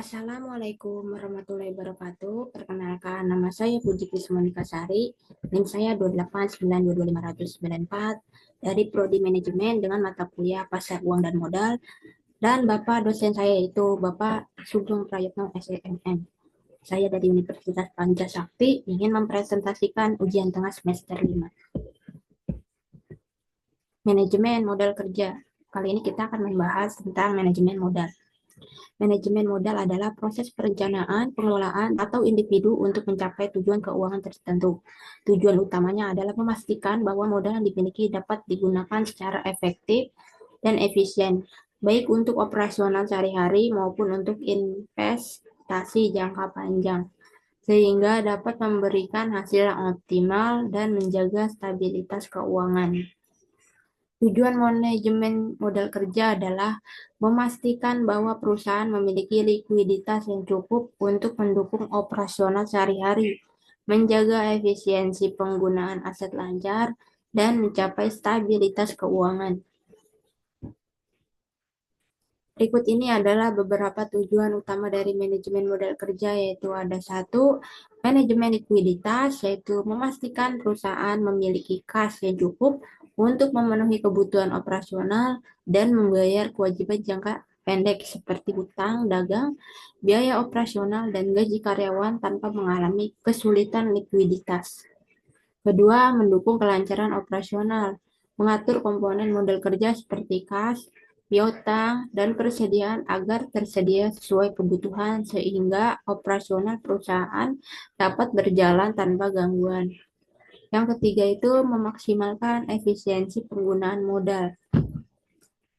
Assalamualaikum warahmatullahi wabarakatuh. Perkenalkan, nama saya Puji Krismonika Sari. NIM saya 289225594 dari Prodi Manajemen dengan mata kuliah Pasar Uang dan Modal. Dan Bapak dosen saya itu Bapak Sugeng Prayitno SNM. Saya dari Universitas Pancasakti ingin mempresentasikan ujian tengah semester 5. Manajemen modal kerja. Kali ini kita akan membahas tentang manajemen modal. Manajemen modal adalah proses perencanaan, pengelolaan, atau individu untuk mencapai tujuan keuangan tertentu. Tujuan utamanya adalah memastikan bahwa modal yang dimiliki dapat digunakan secara efektif dan efisien, baik untuk operasional sehari-hari maupun untuk investasi jangka panjang, sehingga dapat memberikan hasil yang optimal dan menjaga stabilitas keuangan. Tujuan manajemen modal kerja adalah memastikan bahwa perusahaan memiliki likuiditas yang cukup untuk mendukung operasional sehari-hari, menjaga efisiensi penggunaan aset lancar, dan mencapai stabilitas keuangan. Berikut ini adalah beberapa tujuan utama dari manajemen modal kerja, yaitu ada 1, manajemen likuiditas, yaitu memastikan perusahaan memiliki kas yang cukup untuk memenuhi kebutuhan operasional dan membayar kewajiban jangka pendek seperti hutang, dagang, biaya operasional, dan gaji karyawan tanpa mengalami kesulitan likuiditas. Kedua, mendukung kelancaran operasional, mengatur komponen modal kerja seperti kas, piutang, dan persediaan agar tersedia sesuai kebutuhan sehingga operasional perusahaan dapat berjalan tanpa gangguan. Yang ketiga itu memaksimalkan efisiensi penggunaan modal.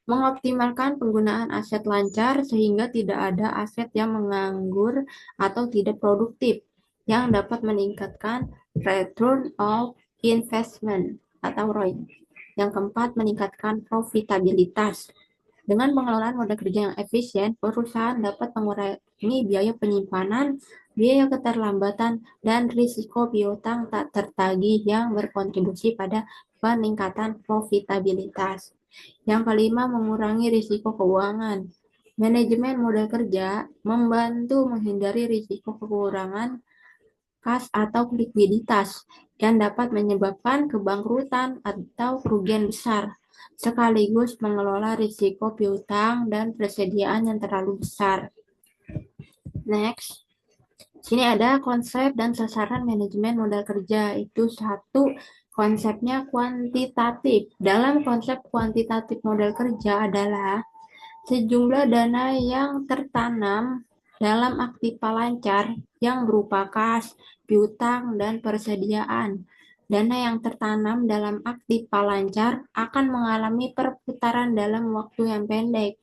Mengoptimalkan penggunaan aset lancar sehingga tidak ada aset yang menganggur atau tidak produktif yang dapat meningkatkan return of investment atau ROI. Yang keempat, meningkatkan profitabilitas. Dengan pengelolaan modal kerja yang efisien, perusahaan dapat mengurangi biaya penyimpanan, biaya keterlambatan, dan risiko piutang tak tertagih yang berkontribusi pada peningkatan profitabilitas. Yang kelima, mengurangi risiko keuangan. Manajemen modal kerja membantu menghindari risiko kekurangan kas atau likuiditas yang dapat menyebabkan kebangkrutan atau kerugian besar, sekaligus mengelola risiko piutang dan persediaan yang terlalu besar. Next, sini ada konsep dan sasaran manajemen modal kerja. Itu 1, konsepnya kuantitatif. Dalam konsep kuantitatif modal kerja adalah sejumlah dana yang tertanam dalam aktiva lancar yang berupa kas, piutang, dan persediaan. Dana yang tertanam dalam aktiva lancar akan mengalami perputaran dalam waktu yang pendek.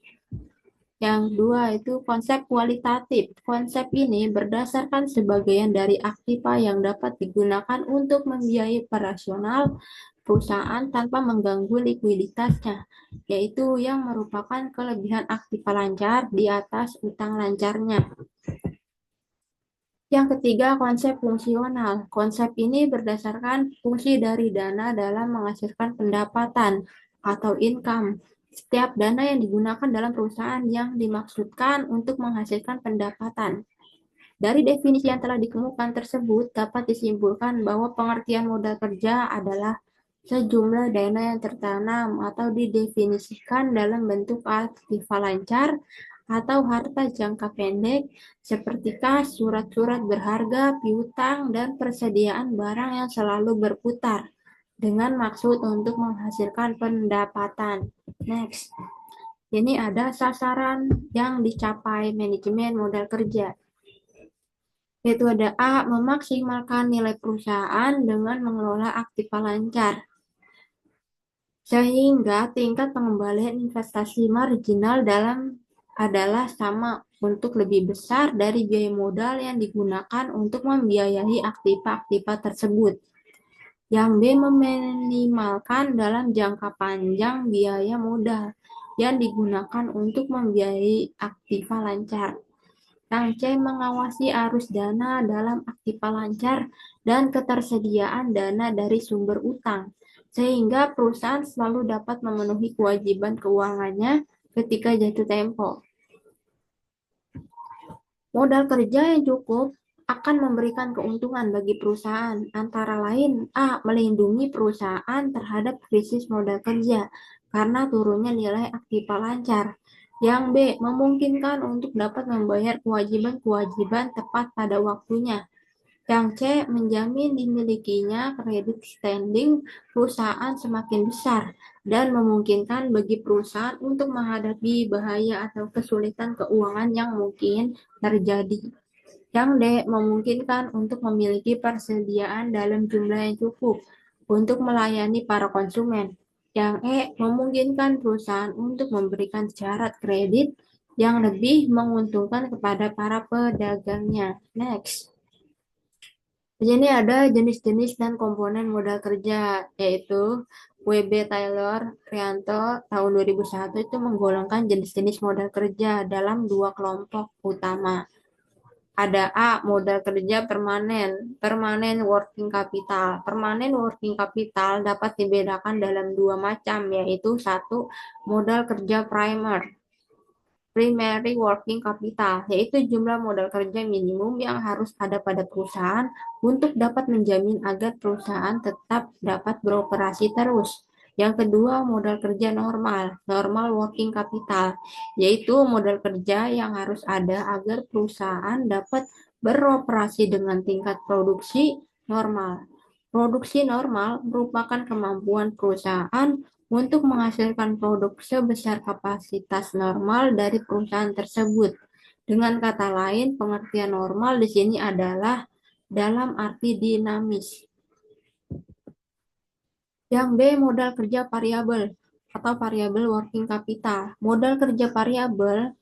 Yang kedua itu konsep kualitatif. Konsep ini berdasarkan sebagian dari aktiva yang dapat digunakan untuk membiayai operasional perusahaan tanpa mengganggu likuiditasnya, yaitu yang merupakan kelebihan aktiva lancar di atas utang lancarnya. Yang ketiga, konsep fungsional. Konsep ini berdasarkan fungsi dari dana dalam menghasilkan pendapatan atau income. Setiap dana yang digunakan dalam perusahaan yang dimaksudkan untuk menghasilkan pendapatan. Dari definisi yang telah dikemukakan tersebut, dapat disimpulkan bahwa pengertian modal kerja adalah sejumlah dana yang tertanam atau didefinisikan dalam bentuk aktiva lancar atau harta jangka pendek seperti kas, surat-surat berharga, piutang, dan persediaan barang yang selalu berputar dengan maksud untuk menghasilkan pendapatan. Next, ini ada sasaran yang dicapai manajemen modal kerja. Yaitu ada A, memaksimalkan nilai perusahaan dengan mengelola aktiva lancar, sehingga tingkat pengembalian investasi marginal adalah sama untuk lebih besar dari biaya modal yang digunakan untuk membiayai aktiva-aktiva tersebut. Yang B, meminimalkan dalam jangka panjang biaya modal yang digunakan untuk membiayai aktiva lancar. Yang C, mengawasi arus dana dalam aktiva lancar dan ketersediaan dana dari sumber utang, sehingga perusahaan selalu dapat memenuhi kewajiban keuangannya ketika jatuh tempo. Modal kerja yang cukup akan memberikan keuntungan bagi perusahaan, antara lain A. Melindungi perusahaan terhadap krisis modal kerja karena turunnya nilai aktiva lancar. Yang B. Memungkinkan untuk dapat membayar kewajiban-kewajiban tepat pada waktunya. Yang C. Menjamin dimilikinya kredit standing perusahaan semakin besar dan memungkinkan bagi perusahaan untuk menghadapi bahaya atau kesulitan keuangan yang mungkin terjadi. Yang D. Memungkinkan untuk memiliki persediaan dalam jumlah yang cukup untuk melayani para konsumen. Yang E. Memungkinkan perusahaan untuk memberikan syarat kredit yang lebih menguntungkan kepada para pedagangnya. Next. Di sini ada jenis-jenis dan komponen modal kerja, yaitu W.B. Taylor Rianto tahun 2001 itu menggolongkan jenis-jenis modal kerja dalam dua kelompok utama. Ada A. Modal kerja permanen, permanen working capital. Permanen working capital dapat dibedakan dalam dua macam, yaitu satu, modal kerja primer, primary working capital, yaitu jumlah modal kerja minimum yang harus ada pada perusahaan untuk dapat menjamin agar perusahaan tetap dapat beroperasi terus. Yang kedua, modal kerja normal, normal working capital, yaitu modal kerja yang harus ada agar perusahaan dapat beroperasi dengan tingkat produksi normal. Produksi normal merupakan kemampuan perusahaan untuk menghasilkan produk sebesar kapasitas normal dari perusahaan tersebut. Dengan kata lain, pengertian normal di sini adalah dalam arti dinamis. Yang B. Modal kerja variabel atau variable working capital. Modal kerja variabel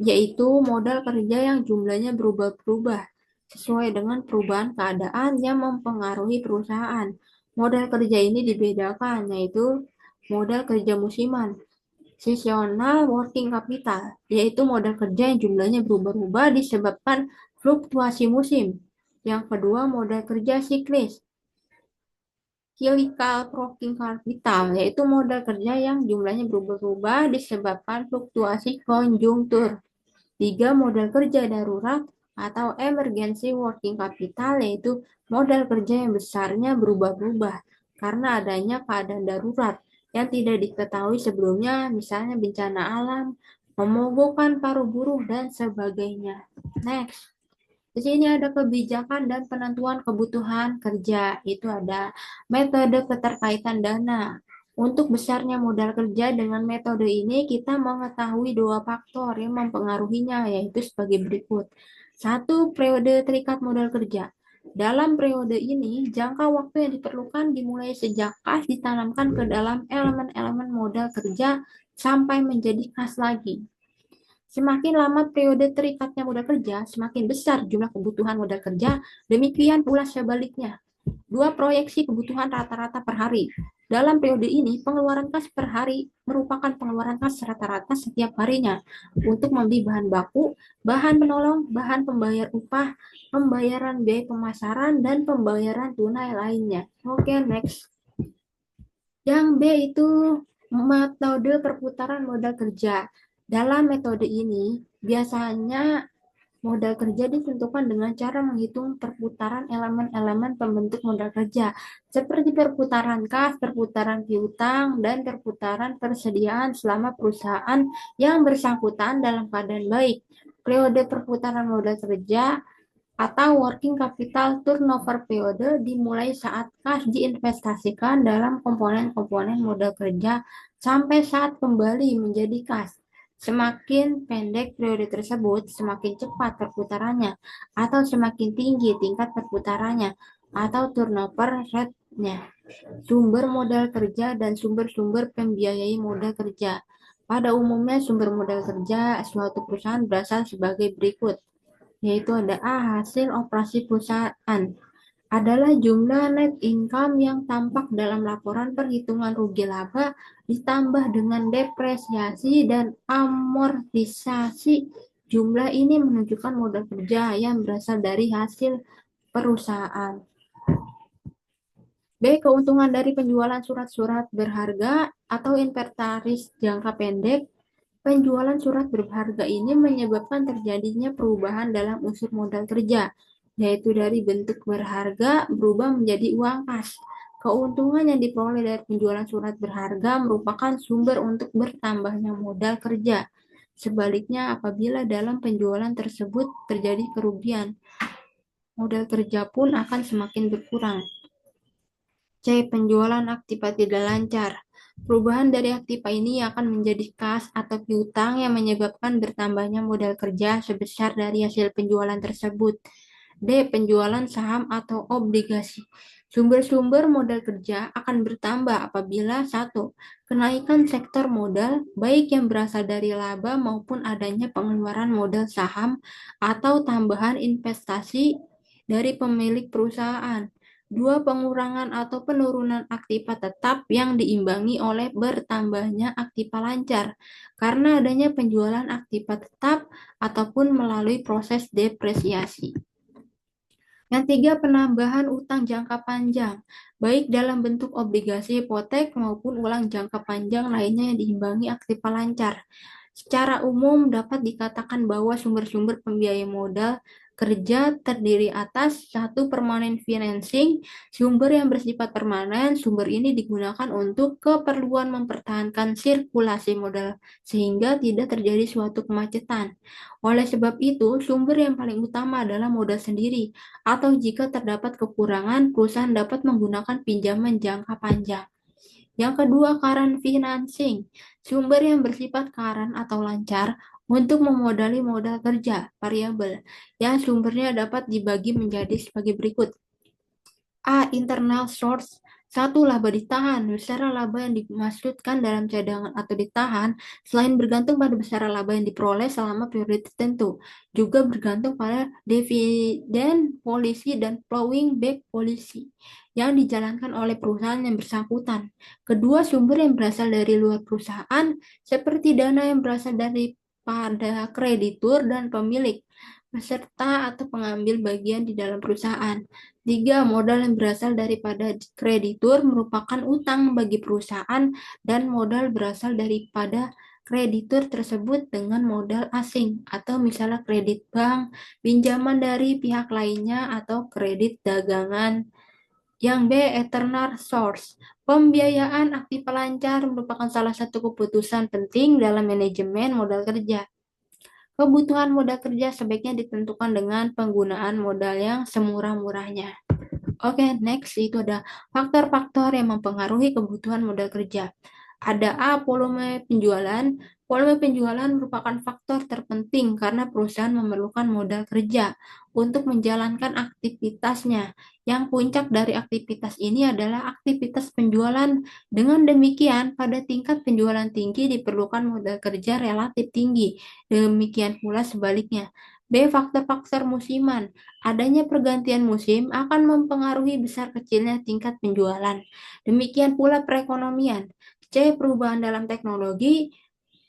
yaitu modal kerja yang jumlahnya berubah-ubah sesuai dengan perubahan keadaan yang mempengaruhi perusahaan. Modal kerja ini dibedakan, yaitu modal kerja musiman, seasonal working capital, yaitu modal kerja yang jumlahnya berubah-ubah disebabkan fluktuasi musim. Yang kedua, modal kerja siklis, cyclical working capital, yaitu modal kerja yang jumlahnya berubah-ubah disebabkan fluktuasi konjungtur. Tiga, modal kerja darurat atau emergency working capital, yaitu modal kerja yang besarnya berubah-ubah karena adanya keadaan darurat yang tidak diketahui sebelumnya, misalnya bencana alam, pemogokan paruh buruh, dan sebagainya. Next. Di sini ada kebijakan dan penentuan kebutuhan kerja. Itu ada metode keterkaitan dana. Untuk besarnya modal kerja dengan metode ini, kita mengetahui dua faktor yang mempengaruhinya, yaitu sebagai berikut. Satu, periode terikat modal kerja. Dalam periode ini, jangka waktu yang diperlukan dimulai sejak kas ditanamkan ke dalam elemen-elemen modal kerja sampai menjadi kas lagi. Semakin lama periode terikatnya modal kerja, semakin besar jumlah kebutuhan modal kerja, demikian pula sebaliknya. Dua, proyeksi kebutuhan rata-rata per hari. Dalam periode ini, pengeluaran kas per hari merupakan pengeluaran kas rata-rata setiap harinya untuk membeli bahan baku, bahan penolong, bahan pembayar upah, pembayaran biaya pemasaran, dan pembayaran tunai lainnya. Oke, next. Yang B itu metode perputaran modal kerja. Dalam metode ini, biasanya modal kerja ditentukan dengan cara menghitung perputaran elemen-elemen pembentuk modal kerja, seperti perputaran kas, perputaran piutang, dan perputaran persediaan selama perusahaan yang bersangkutan dalam keadaan baik. Periode perputaran modal kerja atau working capital turnover periode dimulai saat kas diinvestasikan dalam komponen-komponen modal kerja sampai saat kembali menjadi kas. Semakin pendek periode tersebut, semakin cepat perputarannya, atau semakin tinggi tingkat perputarannya, atau turnover rate-nya. Sumber modal kerja dan sumber-sumber pembiayai modal kerja. Pada umumnya, sumber modal kerja suatu perusahaan berasal sebagai berikut, yaitu ada A. Hasil operasi perusahaan adalah jumlah net income yang tampak dalam laporan perhitungan rugi laba ditambah dengan depresiasi dan amortisasi. Jumlah ini menunjukkan modal kerja yang berasal dari hasil perusahaan. B. Keuntungan dari penjualan surat-surat berharga atau inventaris jangka pendek Penjualan surat berharga ini menyebabkan terjadinya perubahan dalam unsur modal kerja, yaitu dari bentuk berharga berubah menjadi uang kas. Keuntungan yang diperoleh dari penjualan surat berharga merupakan sumber untuk bertambahnya modal kerja. Sebaliknya, apabila dalam penjualan tersebut terjadi kerugian, modal kerja pun akan semakin berkurang. C. Penjualan aktiva tidak lancar. Perubahan dari aktiva ini akan menjadi kas atau piutang yang menyebabkan bertambahnya modal kerja sebesar dari hasil penjualan tersebut. D. Penjualan saham atau obligasi. Sumber-sumber modal kerja akan bertambah apabila 1. Kenaikan sektor modal, baik yang berasal dari laba maupun adanya pengeluaran modal saham atau tambahan investasi dari pemilik perusahaan. 2. Pengurangan atau penurunan aktiva tetap yang diimbangi oleh bertambahnya aktiva lancar karena adanya penjualan aktiva tetap ataupun melalui proses depresiasi. Yang tiga, penambahan utang jangka panjang, baik dalam bentuk obligasi hipotek maupun uang jangka panjang lainnya yang diimbangi aktiva lancar. Secara umum dapat dikatakan bahwa sumber-sumber pembiayaan modal kerja terdiri atas satu, permanent financing, sumber yang bersifat permanen. Sumber ini digunakan untuk keperluan mempertahankan sirkulasi modal sehingga tidak terjadi suatu kemacetan. Oleh sebab itu, sumber yang paling utama adalah modal sendiri, atau jika terdapat kekurangan, perusahaan dapat menggunakan pinjaman jangka panjang. Yang kedua, current financing, sumber yang bersifat current atau lancar untuk memodali modal kerja variabel, yang sumbernya dapat dibagi menjadi sebagai berikut. A. Internal source. Satu, laba ditahan. Besaran laba yang dimaksudkan dalam cadangan atau ditahan selain bergantung pada besaran laba yang diperoleh selama periode tertentu, juga bergantung pada dividen polisi dan plowing back polisi yang dijalankan oleh perusahaan yang bersangkutan. Kedua, sumber yang berasal dari luar perusahaan seperti dana yang berasal dari pada kreditur dan pemilik, peserta atau pengambil bagian di dalam perusahaan. 3. Modal yang berasal daripada kreditur merupakan utang bagi perusahaan dan modal berasal daripada kreditur tersebut dengan modal asing atau misalnya kredit bank, pinjaman dari pihak lainnya atau kredit dagangan. Yang B. Eternal source. Pembiayaan aktif lancar merupakan salah satu keputusan penting dalam manajemen modal kerja. Kebutuhan modal kerja sebaiknya ditentukan dengan penggunaan modal yang semurah-murahnya. Oke, next itu ada faktor-faktor yang mempengaruhi kebutuhan modal kerja. Ada A, volume penjualan. Volume penjualan merupakan faktor terpenting karena perusahaan memerlukan modal kerja untuk menjalankan aktivitasnya. Yang puncak dari aktivitas ini adalah aktivitas penjualan. Dengan demikian, pada tingkat penjualan tinggi diperlukan modal kerja relatif tinggi. Demikian pula sebaliknya. B. Faktor-faktor musiman. Adanya pergantian musim akan mempengaruhi besar kecilnya tingkat penjualan. Demikian pula perekonomian. C. Perubahan dalam teknologi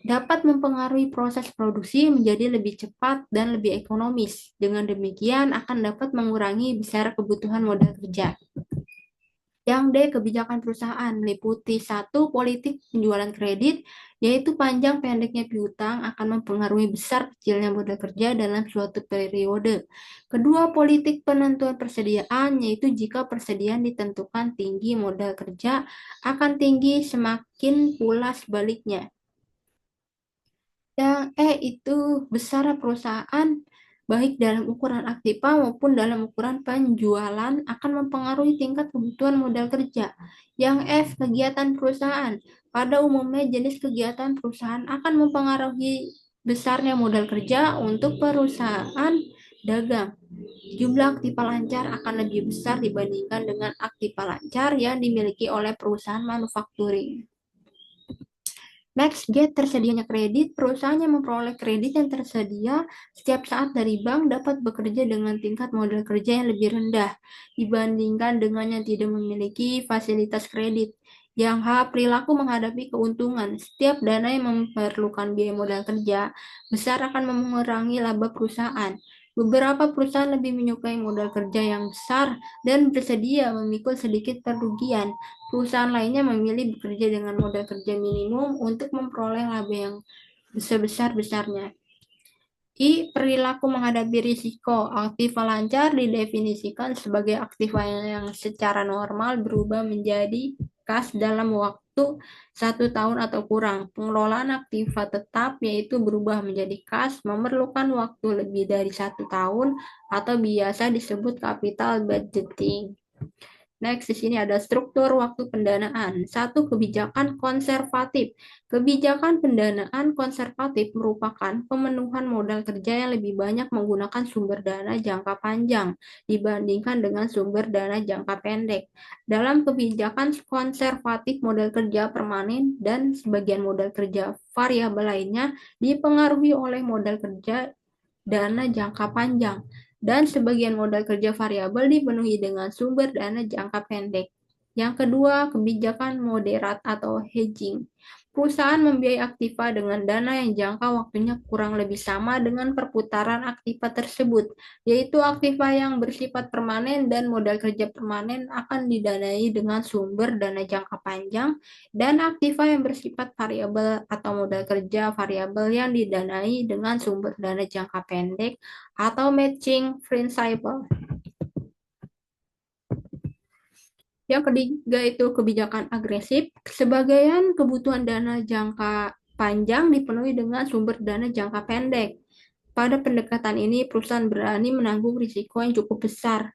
dapat mempengaruhi proses produksi menjadi lebih cepat dan lebih ekonomis. Dengan demikian akan dapat mengurangi besar kebutuhan modal kerja. Yang D, kebijakan perusahaan meliputi satu, politik penjualan kredit, yaitu panjang pendeknya piutang akan mempengaruhi besar kecilnya modal kerja dalam suatu periode. Kedua, politik penentuan persediaan, yaitu jika persediaan ditentukan tinggi, modal kerja akan tinggi, semakin pula sebaliknya. Yang E itu besar perusahaan baik dalam ukuran aktiva maupun dalam ukuran penjualan akan mempengaruhi tingkat kebutuhan modal kerja. Yang F, kegiatan perusahaan. Pada umumnya jenis kegiatan perusahaan akan mempengaruhi besarnya modal kerja untuk perusahaan dagang. Jumlah aktiva lancar akan lebih besar dibandingkan dengan aktiva lancar yang dimiliki oleh perusahaan manufacturing. Next, get tersedianya kredit. Perusahaan yang memperoleh kredit yang tersedia setiap saat dari bank dapat bekerja dengan tingkat modal kerja yang lebih rendah dibandingkan dengan yang tidak memiliki fasilitas kredit. Yang H, perilaku menghadapi keuntungan. Setiap dana yang memerlukan biaya modal kerja besar akan mengurangi laba perusahaan. Beberapa perusahaan lebih menyukai modal kerja yang besar dan bersedia memikul sedikit kerugian. Perusahaan lainnya memilih bekerja dengan modal kerja minimum untuk memperoleh laba yang sebesar-besarnya. Perilaku menghadapi risiko. Aktiva lancar didefinisikan sebagai aktiva yang secara normal berubah menjadi kas dalam waktu 1 tahun atau kurang. Pengelolaan aktiva tetap yaitu berubah menjadi kas memerlukan waktu lebih dari 1 tahun atau biasa disebut capital budgeting. Next, di sini ada struktur waktu pendanaan. Satu, kebijakan konservatif. Kebijakan pendanaan konservatif merupakan pemenuhan modal kerja yang lebih banyak menggunakan sumber dana jangka panjang dibandingkan dengan sumber dana jangka pendek. Dalam kebijakan konservatif, modal kerja permanen dan sebagian modal kerja variabel lainnya dipengaruhi oleh modal kerja dana jangka panjang dan sebagian modal kerja variabel dipenuhi dengan sumber dana jangka pendek. Yang kedua, kebijakan moderat atau hedging. Perusahaan membiayai aktiva dengan dana yang jangka waktunya kurang lebih sama dengan perputaran aktiva tersebut, yaitu aktiva yang bersifat permanen dan modal kerja permanen akan didanai dengan sumber dana jangka panjang, dan aktiva yang bersifat variabel atau modal kerja variabel yang didanai dengan sumber dana jangka pendek atau matching principle. Yang ketiga itu kebijakan agresif. Sebagian kebutuhan dana jangka panjang dipenuhi dengan sumber dana jangka pendek. Pada pendekatan ini, perusahaan berani menanggung risiko yang cukup besar.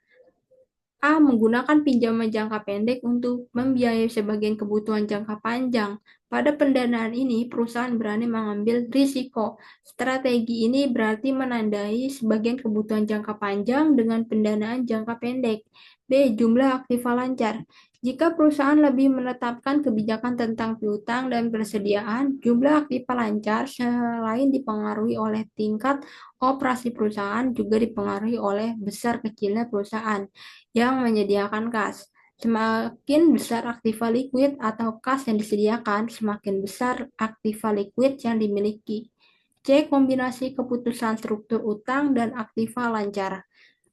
A. Menggunakan pinjaman jangka pendek untuk membiayai sebagian kebutuhan jangka panjang. Pada pendanaan ini, perusahaan berani mengambil risiko. Strategi ini berarti menandai sebagian kebutuhan jangka panjang dengan pendanaan jangka pendek. B. Jumlah aktiva lancar. Jika perusahaan lebih menetapkan kebijakan tentang piutang dan persediaan, jumlah aktiva lancar selain dipengaruhi oleh tingkat operasi perusahaan juga dipengaruhi oleh besar kecilnya perusahaan yang menyediakan kas. Semakin besar aktiva liquid atau kas yang disediakan, semakin besar aktiva liquid yang dimiliki. C. Kombinasi keputusan struktur utang dan aktiva lancar.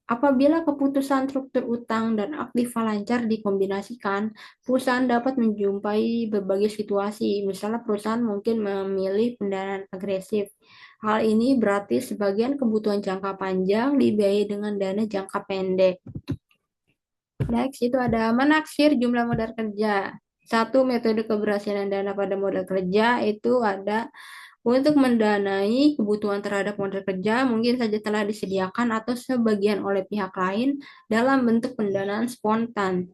Apabila keputusan struktur utang dan aktiva lancar dikombinasikan, perusahaan dapat menjumpai berbagai situasi. Misalnya perusahaan mungkin memilih pendanaan agresif. Hal ini berarti sebagian kebutuhan jangka panjang dibiayai dengan dana jangka pendek. Next, itu ada menaksir jumlah modal kerja. Satu, metode keberhasilan dana pada modal kerja itu ada untuk mendanai kebutuhan terhadap modal kerja mungkin saja telah disediakan atau sebagian oleh pihak lain dalam bentuk pendanaan spontan.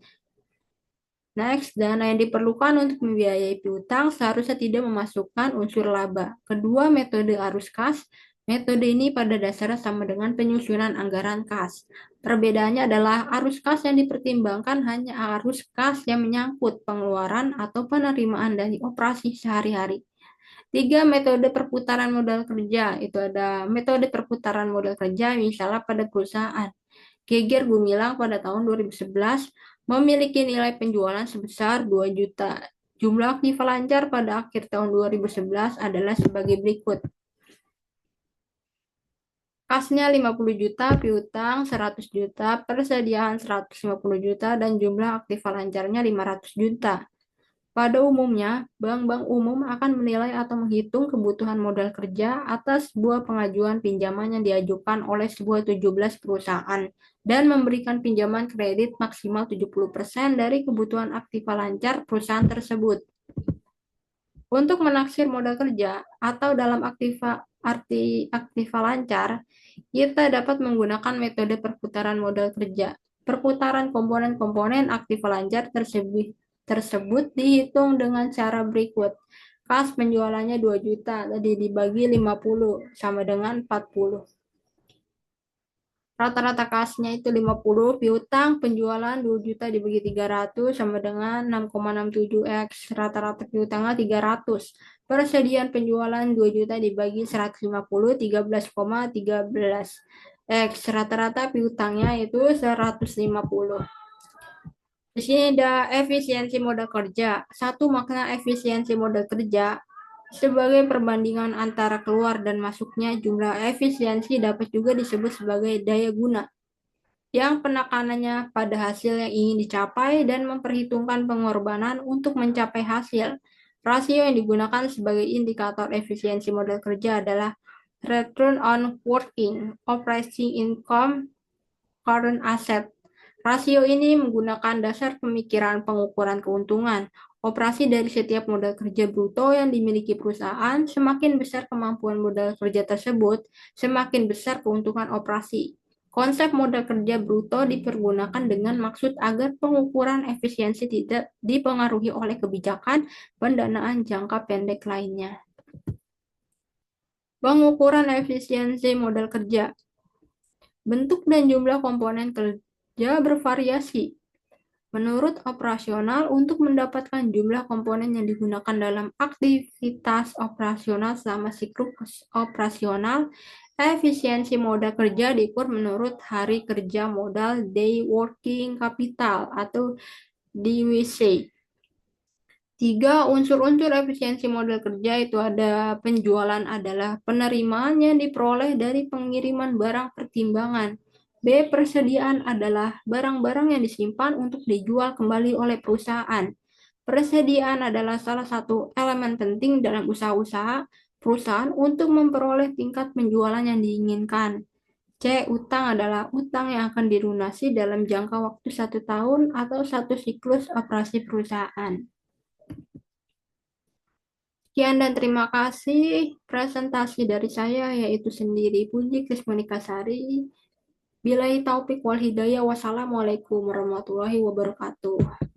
Next, dana yang diperlukan untuk membiayai piutang seharusnya tidak memasukkan unsur laba. Kedua, metode arus kas. Metode ini pada dasarnya sama dengan penyusunan anggaran kas. Perbedaannya adalah arus kas yang dipertimbangkan hanya arus kas yang menyangkut pengeluaran atau penerimaan dari operasi sehari-hari. Tiga, metode perputaran modal kerja. Itu ada metode perputaran modal kerja misalnya pada perusahaan Geger Gumilang pada tahun 2011 memiliki nilai penjualan sebesar 2 juta. Jumlah aktiva lancar pada akhir tahun 2011 adalah sebagai berikut. Kasnya 50 juta, piutang 100 juta, persediaan 150 juta, dan jumlah aktiva lancarnya 500 juta. Pada umumnya, bank-bank umum akan menilai atau menghitung kebutuhan modal kerja atas sebuah pengajuan pinjaman yang diajukan oleh sebuah 17 perusahaan dan memberikan pinjaman kredit maksimal 70% dari kebutuhan aktiva lancar perusahaan tersebut. Untuk menaksir modal kerja atau dalam arti aktiva lancar, kita dapat menggunakan metode perputaran modal kerja. Perputaran komponen-komponen aktiva lancar tersebut dihitung dengan cara berikut. Kas penjualannya 2 juta, tadi dibagi 50 sama dengan 40. Rata-rata kasnya itu 50, piutang penjualan 2 juta dibagi 300 sama dengan 6,67x. Rata-rata piutangnya 300. Persediaan penjualan 2 juta dibagi 150, 13,13 X. Rata-rata piutangnya itu 150. Di sini ada efisiensi modal kerja. Satu, makna efisiensi modal kerja sebagai perbandingan antara keluar dan masuknya jumlah efisiensi dapat juga disebut sebagai daya guna, yang penekanannya pada hasil yang ingin dicapai dan memperhitungkan pengorbanan untuk mencapai hasil. Rasio yang digunakan sebagai indikator efisiensi modal kerja adalah Return on Working Operating Income Current Asset. Rasio ini menggunakan dasar pemikiran pengukuran keuntungan operasi dari setiap modal kerja bruto yang dimiliki perusahaan. Semakin besar kemampuan modal kerja tersebut, semakin besar keuntungan operasi. Konsep modal kerja bruto dipergunakan dengan maksud agar pengukuran efisiensi tidak dipengaruhi oleh kebijakan pendanaan jangka pendek lainnya. Pengukuran efisiensi modal kerja. Bentuk dan jumlah komponen kerja bervariasi. Menurut operasional, untuk mendapatkan jumlah komponen yang digunakan dalam aktivitas operasional selama siklus operasional, efisiensi modal kerja diukur menurut hari kerja modal day working capital atau DWC. Tiga unsur-unsur efisiensi modal kerja itu ada penjualan adalah penerimaan yang diperoleh dari pengiriman barang pertimbangan. B. Persediaan adalah barang-barang yang disimpan untuk dijual kembali oleh perusahaan. Persediaan adalah salah satu elemen penting dalam usaha-usaha perusahaan untuk memperoleh tingkat penjualan yang diinginkan. C. Utang adalah utang yang akan dilunasi dalam jangka waktu 1 tahun atau 1 siklus operasi perusahaan. Sekian dan terima kasih presentasi dari saya yaitu sendiri Puji Krismunikasari. Billahi taufik wal hidayah. Wassalamualaikum warahmatullahi wabarakatuh.